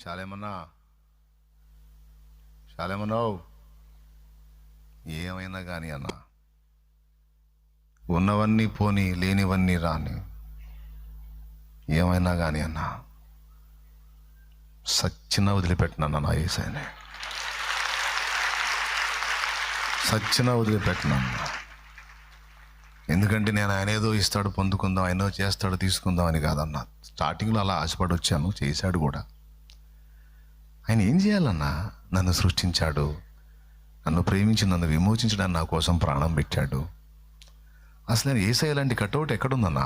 శాలేమన్నా శాలేమన్నావు ఏమైనా కానీ అన్న, ఉన్నవన్నీ పోని లేనివన్నీ రాని, ఏమైనా కానీ అన్న సచ్చిన వదిలిపెట్టినన్న నా యేసయ్యనే, సచ్చిన వదిలిపెట్టినన్న. ఎందుకంటే నేను ఆయన ఏదో ఇస్తాడు పొందుకుందాం, ఆయన చేస్తాడు తీసుకుందాం అని కాదన్న. స్టార్టింగ్లో అలా ఆశపడి వచ్చాను, చేశాడు కూడా. ఆయన ఏం చేయాలన్నా, నన్ను సృష్టించాడు, నన్ను ప్రేమించి నన్ను విమోచించడానికి నా కోసం ప్రాణం పెట్టాడు. అసలు నేను యేసయ్య లాంటి కటౌట్ ఎక్కడుందన్నా?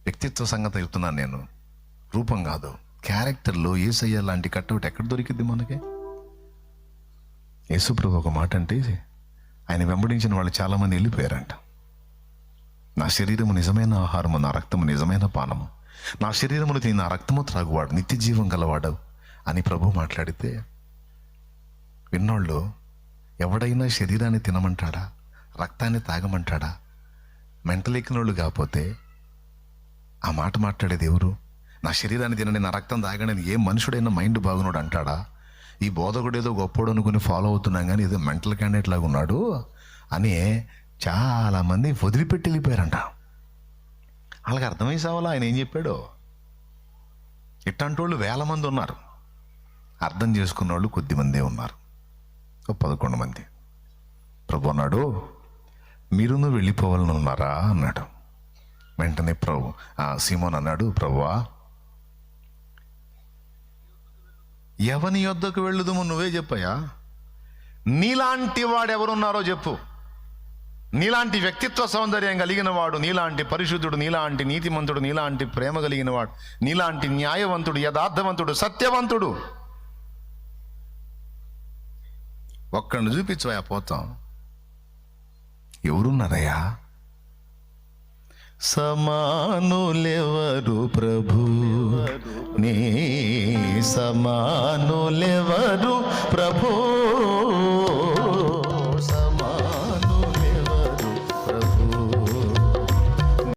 వ్యక్తిత్వ సంగతి చెప్తున్నాను నేను, రూపం కాదు, క్యారెక్టర్లో యేసయ్య లాంటి కటౌట్ ఎక్కడ దొరికింది మనకి? యేసుప్రభు ఒక మాట అంటే, ఆయన వెంబడించిన వాళ్ళు చాలామంది వెళ్ళిపోయారంట. నా శరీరము నిజమైన ఆహారము, నా రక్తము నిజమైన పానము, నా శరీరమును తిని నా రక్తము త్రాగువాడు నిత్య జీవం గలవాడు అని ప్రభు మాట్లాడితే విన్నోళ్ళు, ఎవడైనా శరీరాన్ని తినమంటాడా, రక్తాన్ని తాగమంటాడా? మెంటలెక్కినోళ్ళు కాకపోతే ఆ మాట మాట్లాడేది ఎవరు? నా శరీరాన్ని తినండి, నా రక్తం తాగండి, ఏ మనుషుడైనా మైండ్ బాగున్నాడు అంటాడా? ఈ బోధకుడు ఏదో గొప్పోడు అనుకుని ఫాలో అవుతున్నాం కానీ ఏదో మెంటల్ క్యాండిడేట్ లాగా ఉన్నాడు అని చాలామంది వదిలిపెట్టి వెళ్ళిపోయారంట. వాళ్ళకి అర్థమై సావాలా ఆయన ఏం చెప్పాడో? ఇట్లాంటి వాళ్ళు 1000 మంది ఉన్నారు, అర్థం చేసుకున్న వాళ్ళు కొద్దిమందే ఉన్నారు, 11 మంది. ప్రభు అన్నాడు, మీరును వెళ్ళిపోవాలని ఉన్నారా అన్నాడు. వెంటనే సీమోన్ అన్నాడు, ప్రభువా ఎవని యొద్దకు వెళ్ళుదుము నువ్వే చెప్పయ్యా, నీలాంటి వాడు ఎవరున్నారో చెప్పు, నీలాంటి వ్యక్తిత్వ సౌందర్యం కలిగిన వాడు, నీలాంటి పరిశుద్ధుడు, నీలాంటి నీతిమంతుడు, నీలాంటి ప్రేమ కలిగిన వాడు, నీలాంటి న్యాయవంతుడు, యథార్థవంతుడు, సత్యవంతుడు ఒక్కడిని చూపించవా పోతాం. ఎవరున్నారయ్యా? సమానులెవరు ప్రభు, నీ సమానులెవరు ప్రభు,